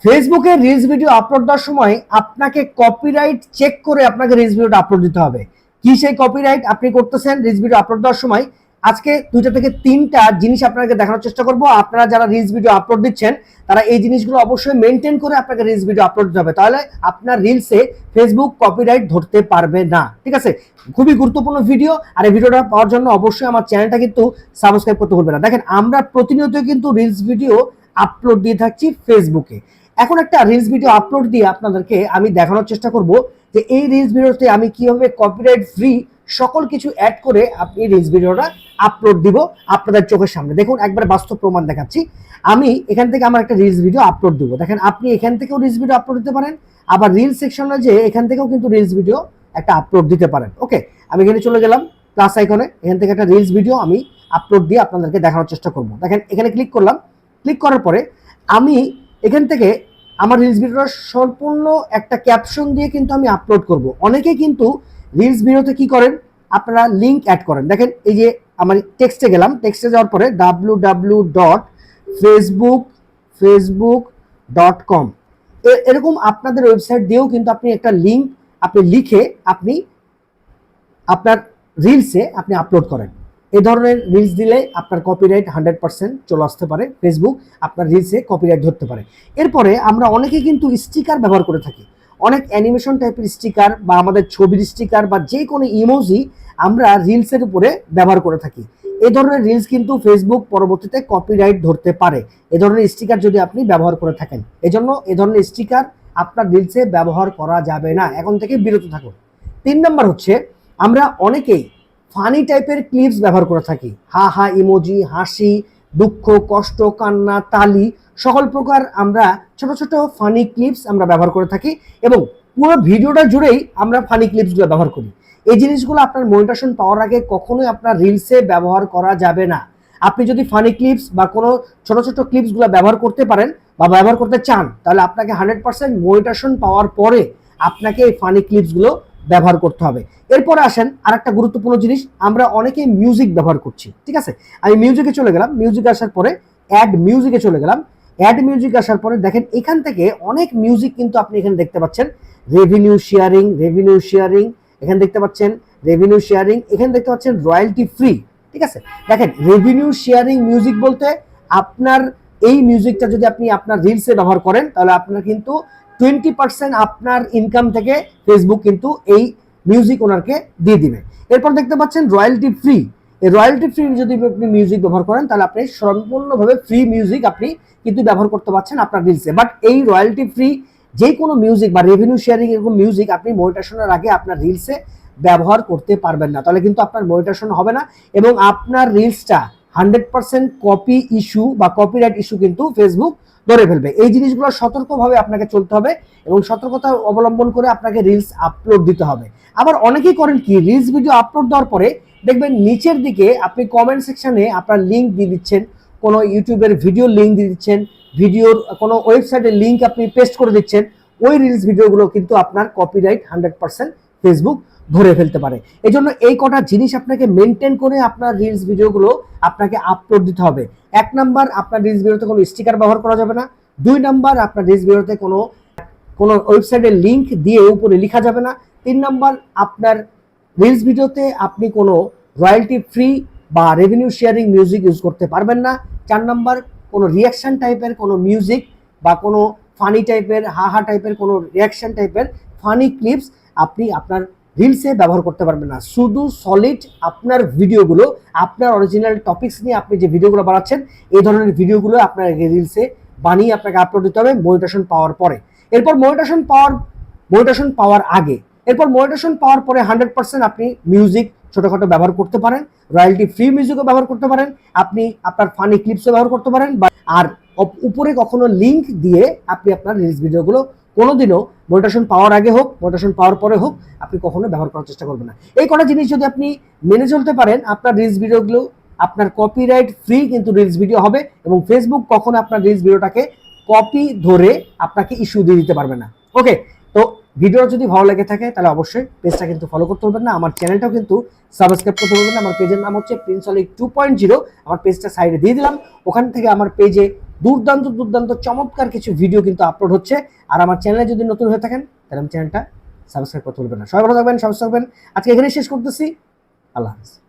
ফেসবুকে reels video upload দেওয়ার সময় আপনাকে কপিরাইট চেক করে আপনাকে রিলস ভিডিওটা আপলোড দিতে হবে। কি সেই কপিরাইট আপনি করতেছেন রিলস ভিডিও আপলোড দেওয়ার সময়? আজকে 2টা থেকে 3টা জিনিস আপনাকে দেখানোর চেষ্টা করব। আপনারা যারা রিলস ভিডিও আপলোড দিচ্ছেন তারা এই জিনিসগুলো অবশ্যই মেনটেন করে আপনাকে রিলস ভিডিও আপলোড দিতে হবে, তাহলে আপনার রিলসে ফেসবুক কপিরাইট ধরতে পারবে না। ঠিক আছে, খুবই গুরুত্বপূর্ণ ভিডিও। আর এই ভিডিওটা পাওয়ার জন্য অবশ্যই আমার চ্যানেলটা কিন্তু সাবস্ক্রাইব করতে ভুলবেন না। দেখেন, আমরা প্রতিনিয়ত কিন্তু রিলস ভিডিও আপলোড দিয়ে থাকছি ফেসবুকে। এখন একটা রিলস ভিডিও আপলোড দিয়ে আপনাদেরকে আমি দেখানোর চেষ্টা করব যে এই রিলস ভিডিওতে আমি কিভাবে কপিরাইট ফ্রি সকল কিছু অ্যাড করে আপনি রিলস ভিডিওটা আপলোড দিব আপনাদের চোখের সামনে। দেখুন, একবার বাস্তব প্রমাণ দেখাচ্ছি। আমি এখান থেকে আমার একটা রিলস ভিডিও আপলোড দিব। দেখেন, আপনি এখান থেকেও রিলস ভিডিও আপলোড দিতে পারেন, আবার রিলস সেকশনে যে এখান থেকেও কিন্তু রিলস ভিডিও একটা আপলোড দিতে পারেন। ওকে, আমি এখানে চলে গেলাম প্লাস আইকনে, এখান থেকে একটা রিলস ভিডিও আমি আপলোড দিয়ে আপনাদেরকে দেখানোর চেষ্টা করব। দেখেন, এখানে ক্লিক করলাম। ক্লিক করার পরে আমি এখান থেকে আমার রিলস ভিডিওটা সম্পূর্ণ একটা ক্যাপশন দিয়ে কিন্তু আমি আপলোড করব। অনেকে কিন্তু রিলস ভিডিওতে কি করেন, আপনারা লিঙ্ক অ্যাড করেন। দেখেন, এই যে আমার টেক্সটে গেলাম, টেক্সটে যাওয়ার পরে www.facebook.com এরকম আপনাদের ওয়েবসাইট দিয়েও কিন্তু আপনি একটা লিঙ্ক আপনি লিখে আপনি আপনার রিলসে আপনি আপলোড করেন। এই ধরনের রিলস দিলে আপনার কপিরাইট 100% চলে আসতে পারে, ফেসবুক আপনার রিলসে কপিরাইট ধরতে পারে। এরপরে আমরা অনেকে কিন্তু স্টিকার ব্যবহার করে থাকি, অনেক অ্যানিমেশন টাইপের স্টিকার বা আমাদের ছবির স্টিকার বা যে কোনো ইমোজি আমরা রিলসের উপরে ব্যবহার করে থাকি। এই ধরনের রিলস কিন্তু ফেসবুক পরবর্তীতে কপিরাইট ধরতে পারে, এই ধরনের স্টিকার যদি আপনি ব্যবহার করে থাকেন। এজন্য এই ধরনের স্টিকার আপনার রিলসে ব্যবহার করা যাবে না, এখন থেকে বিরত থাকুন। 3 নম্বর হচ্ছে, আমরা অনেকেই ফানি টাইপের ক্লিপস ব্যবহার করে থাকি। হা হা ইমোজি, হাসি, দুঃখ, কষ্ট, কান্না, তালি, সকল প্রকার আমরা ছোট ছোট ফানি ক্লিপস আমরা ব্যবহার করে থাকি এবং পুরো ভিডিওটা জুড়েই আমরা ফানি ক্লিপসগুলো ব্যবহার করি। এই জিনিসগুলো আপনার মনিটাইজেশন পাওয়ার আগে কখনোই আপনার রিলসে ব্যবহার করা যাবে না। আপনি যদি ফানি ক্লিপস বা কোনো ছোট ছোট ক্লিপসগুলো ব্যবহার করতে পারেন বা ব্যবহার করতে চান, তাহলে আপনাকে 100% মনিটাইজেশন পাওয়ার পরে আপনাকে এই ফানি ক্লিপসগুলো ব্যবহার করতে হবে। এরপরে আসেন আরেকটা গুরুত্বপূর্ণ জিনিস, আমরা অনেকে মিউজিক ব্যবহার করছি। ঠিক আছে, আমি মিউজিকে চলে গেলাম। মিউজিকে আসার পরে অ্যাড মিউজিকে চলে গেলাম। অ্যাড মিউজিক আসার পরে দেখেন, এখান থেকে অনেক মিউজিক কিন্তু আপনি এখানে দেখতে পাচ্ছেন। রেভিনিউ শেয়ারিং এখানে দেখতে পাচ্ছেন, রেভিনিউ শেয়ারিং এখানে দেখতে পাচ্ছেন, রয়্যালটি ফ্রি। ঠিক আছে, দেখেন রেভিনিউ শেয়ারিং মিউজিক বলতে আপনার এই মিউজিকটা যদি আপনি আপনার রিলসে ব্যবহার করেন তাহলে আপনার কিন্তু 20% আপনার ইনকাম থেকে ফেসবুক কিন্তু এই মিউজিক ওনারকে দিয়ে দিবে। এরপর দেখতে পাচ্ছেন রয়্যালটি ফ্রি। এই রয়্যালটি ফ্রি যদি আপনি মিউজিক ব্যবহার করেন তাহলে আপনি সম্পূর্ণভাবে ফ্রি মিউজিক আপনি কিন্তু ব্যবহার করতে পারছেন আপনার রিলসে। বাট এই রয়্যালটি ফ্রি যে কোনো মিউজিক বা রেভিনিউ শেয়ারিং এরকম মিউজিক আপনি মনিটাইজেশনের আগে আপনার রিলসে ব্যবহার করতে পারবেন না, তাহলে কিন্তু আপনার মনিটাইজেশন হবে না এবং আপনার রিলসটা 100% কপি ইস্যু বা কপিরাইট ইস্যু কিন্তু ফেসবুক ধরে ফেলবে। এই জিনিসগুলো সতর্কভাবে আপনাকে চলতে হবে এবং সতর্কতা অবলম্বন করে আপনাকে রিলস আপলোড দিতে হবে। আবার অনেকেই করেন কি, রিলস ভিডিও আপলোড দেওয়ার পরে দেখবেন নিচের দিকে আপনি কমেন্ট সেকশনে আপনার লিঙ্ক দিয়ে দিচ্ছেন, কোনো ইউটিউবের ভিডিও লিঙ্ক দিয়ে দিচ্ছেন, ভিডিওর কোনো ওয়েবসাইটের লিঙ্ক আপনি পেস্ট করে দিচ্ছেন। ওই রিলস ভিডিওগুলো কিন্তু আপনার কপিরাইট 100% ফেসবুক ধরে ফেলতে পারে। এই জন্য এই কটা জিনিস আপনাকে মেনটেন করে আপনার রিলস ভিডিওগুলো আপনাকে আপলোড দিতে হবে। 1 নাম্বার, আপনার রিলস ভিডিওতে কোনো স্টিকার ব্যবহার করা যাবে না। 2 নাম্বার, আপনার রিলস ভিডিওতে কোনো ওয়েবসাইটের লিঙ্ক দিয়ে উপরে লেখা যাবে না। 3 নাম্বার, আপনার রিলস ভিডিওতে আপনি কোনো রয়্যালটি ফ্রি বা রেভিনিউ শেয়ারিং মিউজিক ইউজ করতে পারবেন না। 4 নাম্বার, কোনো রিয়াকশন টাইপের কোনো মিউজিক বা কোনো ফানি টাইপের হা টাইপের কোনো রিয়াকশন টাইপের ফানি ক্লিপস আপনি আপনার রিলসে ব্যবহার করতে পারবেন না। শুধু সলিড আপনার ভিডিওগুলো, আপনার অরিজিনাল টপিকস নিয়ে আপনি যে ভিডিওগুলো বানাচ্ছেন এই ধরনের ভিডিওগুলো আপনার রিলসে বানিয়ে আপনাকে আপলোড দিতে হবে মনিটাইজেশন পাওয়ার পরে। এরপর মনিটাইজেশন পাওয়ার আগে, এরপর মনিটাইজেশন পাওয়ার পরে 100% আপনি মিউজিক ছোটখাটো ব্যবহার করতে পারেন, রয়্যালটি ফ্রি মিউজিকও ব্যবহার করতে পারেন, আপনি আপনার ফানি ক্লিপসও ব্যবহার করতে পারেন। আর উপরে কখনো লিঙ্ক দিয়ে আপনি আপনার রিলস ভিডিওগুলো কোনোদিনও মনিটাইজেশন পাওয়ার আগে হোক, মনিটাইজেশন পাওয়ার পরে হোক, আপনি কখনো ব্যবহার করার চেষ্টা করবেন না। এই কটা জিনিস যদি আপনি মেনে চলতে পারেন, আপনার রিলস ভিডিওগুলো আপনার কপিরাইট ফ্রি কিন্তু রিলস ভিডিও হবে এবং ফেসবুক কখনো আপনার রিলস ভিডিওটাকে কপি ধরে আপনাকে ইস্যু দিয়ে দিতে পারবে না। ওকে, তো ভিডিও যদি ভালো লেগে থাকে তাহলে অবশ্যই পেজটা কিন্তু ফলো করতে পারবেন না, আমার চ্যানেলটাও কিন্তু সাবস্ক্রাইব করতে পারবেন না। আমার পেজের নাম হচ্ছে প্রিন্স অলিক 2.0, আমার পেজটা সাইডে দিয়ে দিলাম। ওখান থেকে আমার পেজে দুর্দান্ত দুর্দান্ত চমৎকার কিছু ভিডিও কিন্তু আপলোড হচ্ছে। আর আমার চ্যানেলে যদি নতুন হয়ে থাকেন তাহলে আমি চ্যানেলটা সাবস্ক্রাইব করতে ভুলবেন না। সবাই ভালো থাকবেন, সুস্থ থাকবেন। আজকে এখানেই শেষ করতেছি। আল্লাহ হাফেজ।